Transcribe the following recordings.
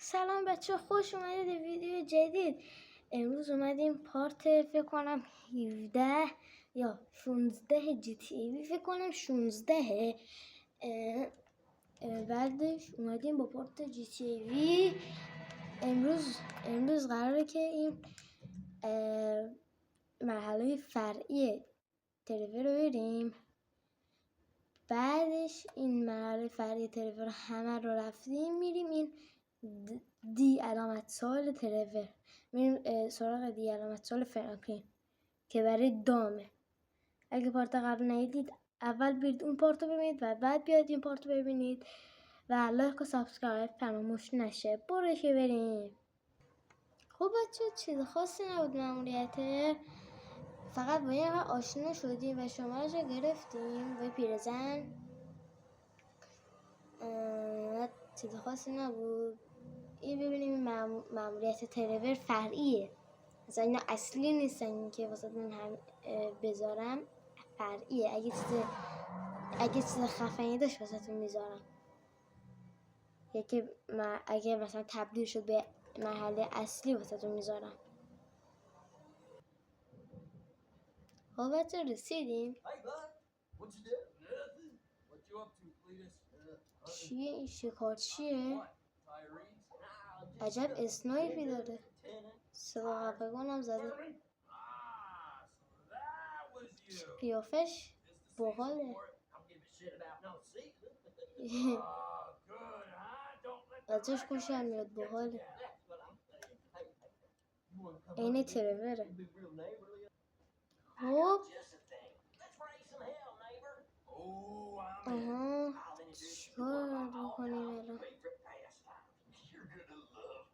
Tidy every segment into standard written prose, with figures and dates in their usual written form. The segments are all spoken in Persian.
سلام بچه، خوش اومدید به ویدیو جدید. امروز اومدیم پارت فکر کنم 17 یا 16 جی تی ای، فکر کنم 16. بعدش اومدیم با پارت جی تی ای وی. امروز قراره که این مرحله فرعی تریور رو بریم. بعدش این مرحله فرعی تریور همه رو رفتیم، میریم این دی علامت سوال تریور، میریم سراغ دی علامت سوال فرانکلین که برای دامه. اگه پارت قبل ندیدید اول برید اون پارتو ببینید و بعد بیاید این پارتو ببینید و لایک و سابسکرایب فراموش نشه. برش بریم. خب بچه، چیز خاصی نبود ماموریته، فقط با یه آشنا شدیم و شمارش رو گرفتیم و پیرزن. چیز خاصی نبود. این ببینیم ماموریت تریور فرعیه، مثلا اینا اصلی نیستن که واسه من هم بذارم. فرعیه. اگه چیز خفنی داشت واسه میذارم، اگه مثلا تبدیل شد به مرحله اصلی واسه میذارم. خب بچه، رسیدیم. چیه این شکار؟ چیه؟ عجب اسنایپی داره. سلاح قفگان هم زده. قیافش باحاله. ازش خوشم میاد، باحاله. اینه تریوره. خب چیکار بکنیم الان؟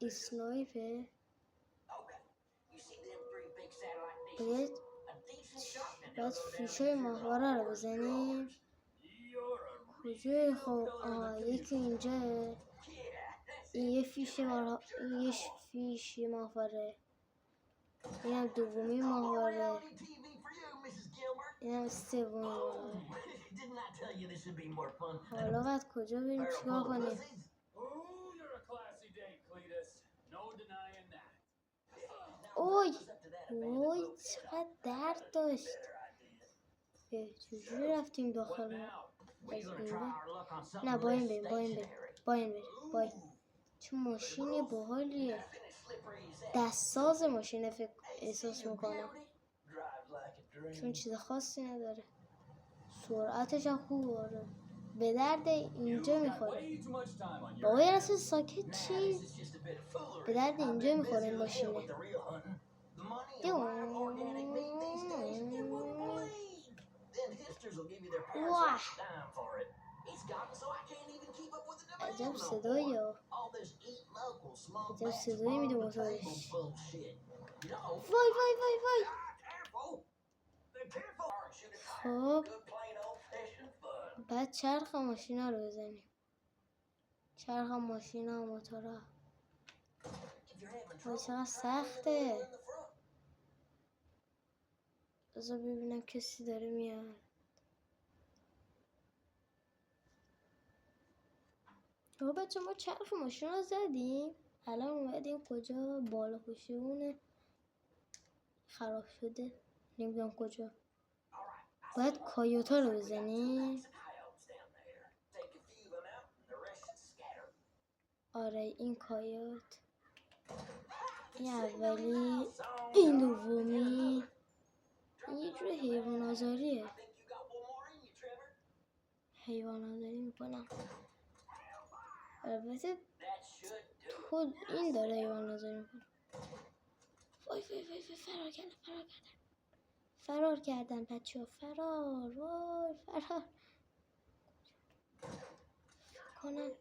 اسنایپه. باید فیشای ماهواره رو بزنیم. کجای؟ خب یکی اینجا. این یه فیش ماهواره. اینم دومی ماهواره. اینم سومی ماهواره. حالا باید کجا بریم چیکار کنیم؟ اوی چقدر درد داشت. چجوری رفتیم داخل ما؟ نه با این بریم. چه ماشینی باحالیه. دستساز ماشین احساس میکنم، چون چیز خاصی نداره. سرعتش هم خوبه. به درد اینجا میخوره. بابا یه رسه ساکت چی؟ به درد اینجا میخوره این ماشینه. واه، عجب صدایی میده موتورش. وای خب بعد چرخ ماشینا رو بزنیم. چرخ ماشینا و موتورا. وای چقدر سخته. بذار ببینم کسی داره میاد. خب بچه، ما چرخ ماشین رو زدیم. الان اومدیم کجا؟ بالا پشتونه خراب شده، نمیدونم کجا. باید کایوتا رو بزنیم. آره این کایوت. این اولی، این دومی. یه جور حیوان آزاریه. حیوان آزاری میکنم. البته خود این داره حیوان آزاری میکنه. وای فرار کردن بچه ها. فرار کنن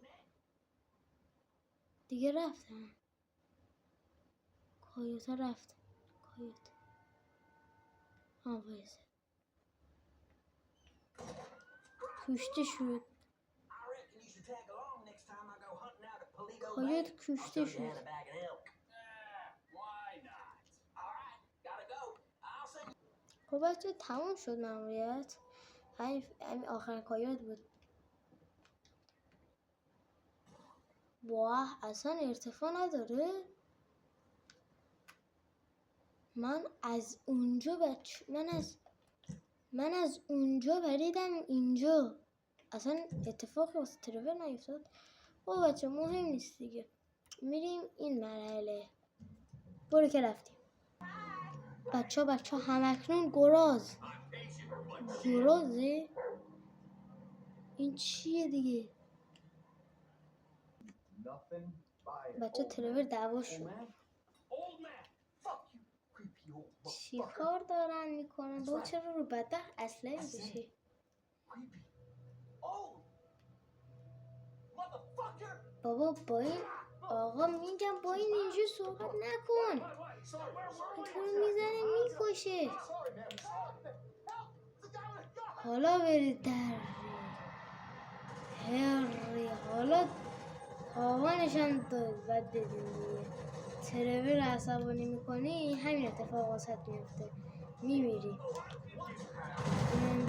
دیگه. رفتن کایوتا. رفت کایوت. وایسه. کشته شد کایوت. کشته شد. خب بچه، تموم شد ماموریت. همین آخر کایوت بود. واه اصلا ارتفاع نداره. من از اونجا پریدم اینجا، اصلا اتفاقی واسه ترور نیفتاد. خب بچه مهم نیست دیگه، میریم این مرحله. برو که رفتیم. بچه همکنون گرازه؟ این چیه دیگه؟ بچه ترور دعوا شد. چی کار دارن میکنن؟ با چرا رو بدبخت اسلحه میکشه؟ بابا با این آقا میگم با این اینجور صحبت نکن. تو میزنه میکشه. حالا برید در هری، حالا آقانشم داد بد دیدیم دیگه. ترور عصبانی میکنی همین اتفاق واسط میفته، میمیری. اینم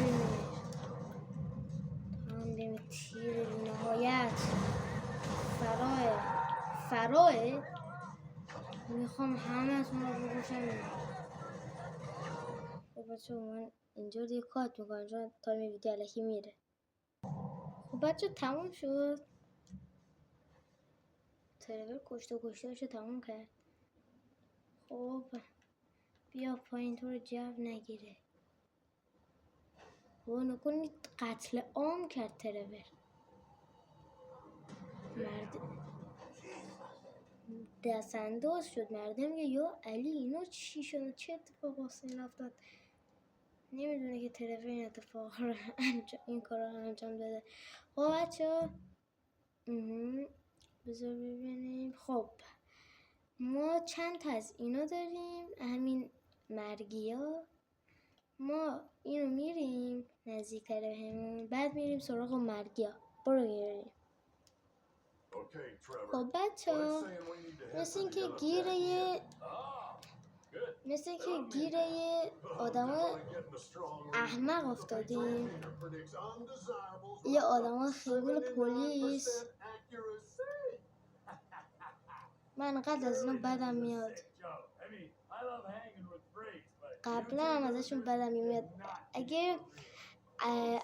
بمیر تیر بی نهایت. فراه میخوام همه اتون رو بکشم. خب بچه من اینجا دیگه کات میکنم چون تایم ویدیو الکی میره. خب بچه تموم شد. ترور کشته تموم کرد. خب بیا پایین تو رو جو نگیره. و نکنید قتل عام کرد ترور. مرد دستانداز شد. مرده میگه یا علی اینا چی شد؟ چه اتفاق واسه این افتاد؟ نمیدونه که ترور این اتفاق رو این کار رو انجام داده. خب بچه بذار ببینیم. خب ما چند تا از اینا داریم، همین مرگی ها. ما اینو میریم نزدیکتر بهمون، بعد میریم سراغ مرگی ها. برو گیریم. خب بچه ها مثل اینکه گیر یه آدم احمق افتادیم. یه آدم خیلی پلیس. من قبل از اینا بدم میاد، قبلا هم ازشون بدم میاد. اگه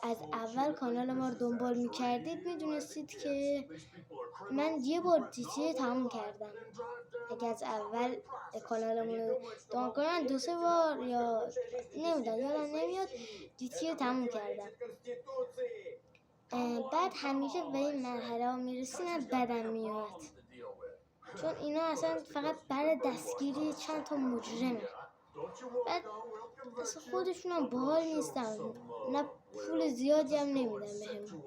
از اول کانال ما رو دنبال میکردید میدونستید که من یه بار دیتی تموم کردم. اگه از اول کانالمون رو دنبال کنن 2-3 بار یا نمیدونم یادم نمیاد دیتی تموم کردم. بعد همیشه به این مرحله ها میرسین بدم میاد، چون اینا اصلا فقط برای دستگیری چند تا مجرمه. بعد اصلا خودشون هم باحال نیستن، نه پول زیادی هم نمیدن بهمون.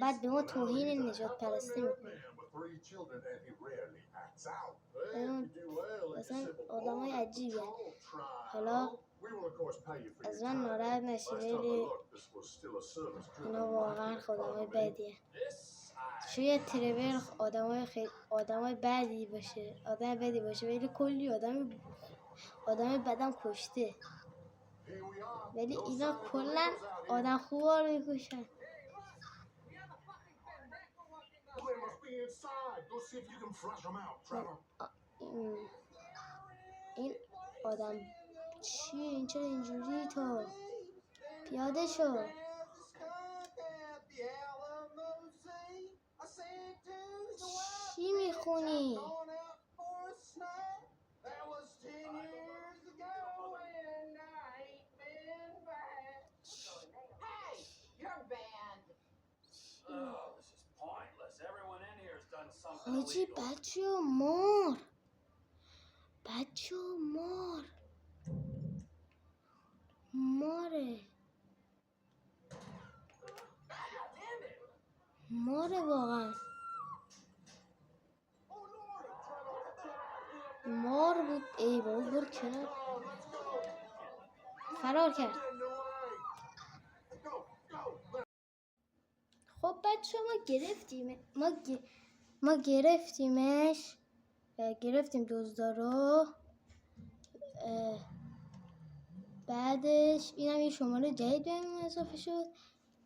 بعد به ما توهین نجات پرستی میکنه. اصلا آدم های عجیبه. حالا از من ناراحت نشی ولی اینا واقعا خدامای بدیه. شاید ترور آدمای بدی باشه ولی کلی آدم بدم کشته، ولی اینا کلا آدم خوبا رو میکشن. این آدم چیه؟ این چرا اینجوری؟ تو پیاده شو. چی میخونی؟ حاجی بچه ماره واقعا مار بود. ای بابا برو کنار. فرار کرد. خب بچه ما گرفتیمش. گرفتیم دزدارو. بعدش اینم یه شماره جدید بهمون اضافه شد.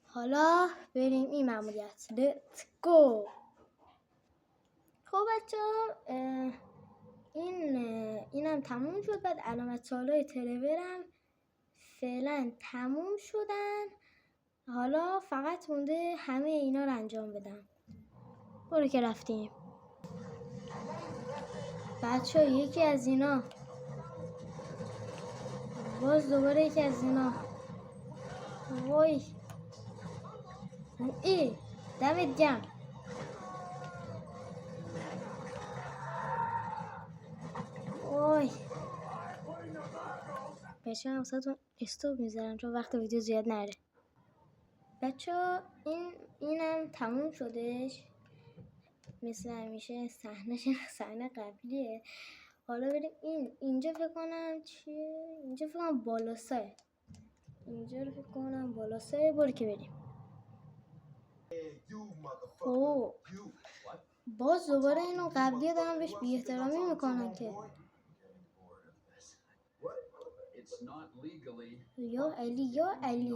حالا بریم این مأموریت. Let's go. خب بچه ها اینم تموم شد. بعد علامت سوالای ترورم فعلا تموم شدن. حالا فقط مونده همه اینا رو انجام بدم. برو که رفتیم بچه ها. یکی از اینا، باز دوباره یکی از اینا. وای ای دمت گرم. وای بچه ها واسهتون استوب میذارم چون وقت ویدیو زیاد نره. بچه ها اینم تموم شدش مثل همیشه. صحنه قبلیه. حالا بریم اینجا فکر کنم چیه؟ اینجا فکر کنم بالاساه. اینجا رو فکر کنم بالاساه. برو که بریم. خب باز دوباره اینو قبلیه دارم بهش بی احترامی میکنن که یا علی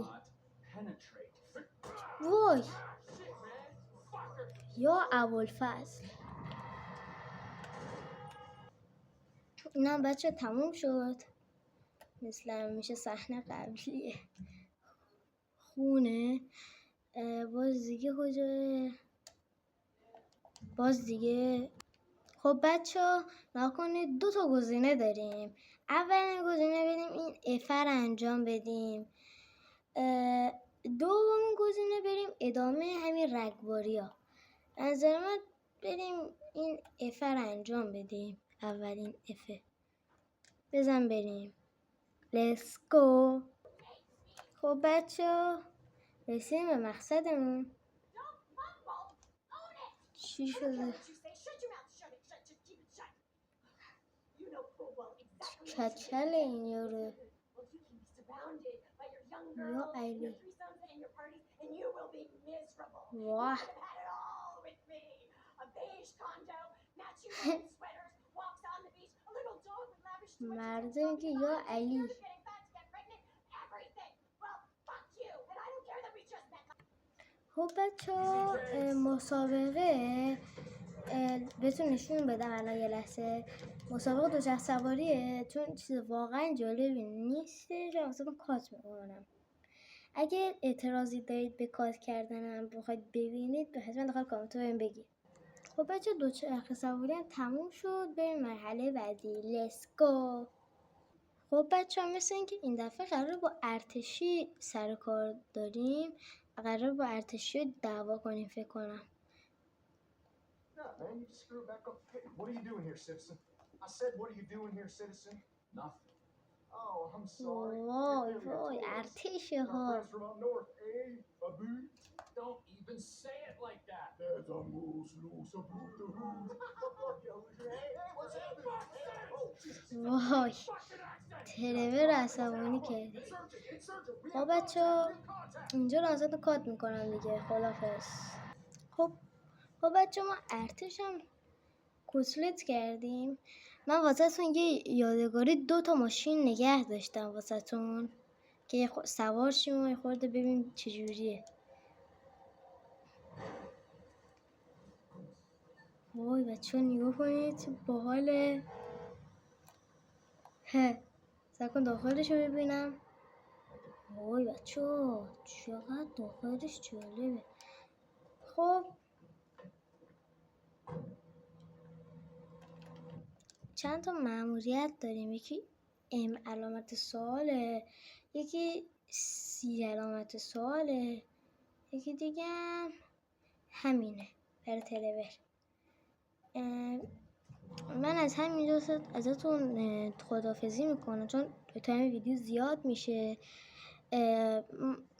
وای یا ابوالفضل. اینم بچه تموم شد مثل همیشه. صحنه قبلیه خونه. باز دیگه کجاه؟ باز دیگه. خب بچه ها نکنید 2 تا گزینه داریم. اولین گزینه بدیم این اف رو انجام بدیم. دومین گزینه بریم ادامه همین رگباری ها. نظر من بریم این اف رو انجام بدیم. اولین اف بزن بریم. لیتس گو. خب بچه ها رسیدیم به مقصدمون. چی شده؟ کچل این یارو. یا علی واه مردم که یا علی. خب بچه ها مسابقه بهتون نشون بدم الان یه لحظه. مسابقه دوچرخه سواریه چون چیز واقعا جالبی نیستش و واسهتون کات میکنم. اگه اعتراضی دارید به کات کردنم بخواید ببینید حتما داخل کامنت بهم بگید. خب بچه دوچرخه سواری هم تموم شد. بریم مرحله بعدی. لیتس گو. خب بچه ها مثل اینکه این دفعه قرار با ارتشی سر کار داریم. قرار با ارتشی دعوا کنیم فکر کنم. Man, you just screw it back up. Hey, what are you doing here, citizen? I said, what are you doing here, citizen? Nothing. Oh, I'm sorry. وای ارتشه ها. Friends from up north, eh? Abu? Don't even say it like that. There's a moose loose above the hood. وای ترور عصبانی کرده. خب بچه ها اینجا رو ازتون کات میکنم دیگه. خدافظ. خب بچه ما ارتش هم کسلت کردیم. من واسه تون یه یادگاری 2 تا ماشین نگه داشتم واسه تون که سوار شیم و خورده ببین چجوریه. وای بچه ها نگاه کنید باحاله. سکن داخلش رو ببینم. وای بچه ها چقدر داخلش جالبه. خب چند تا مأموریت داریم. یکی ام علامت سواله، یکی سی علامت سواله، یکی دیگه همینه برای ترور. من از همینجا ازتون خداحافظی میکنم چون تایم ویدیو زیاد میشه.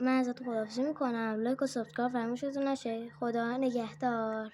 من ازتون خداحافظی میکنم. لایک و سابسکرایب فراموش نشه. خدا نگهدار.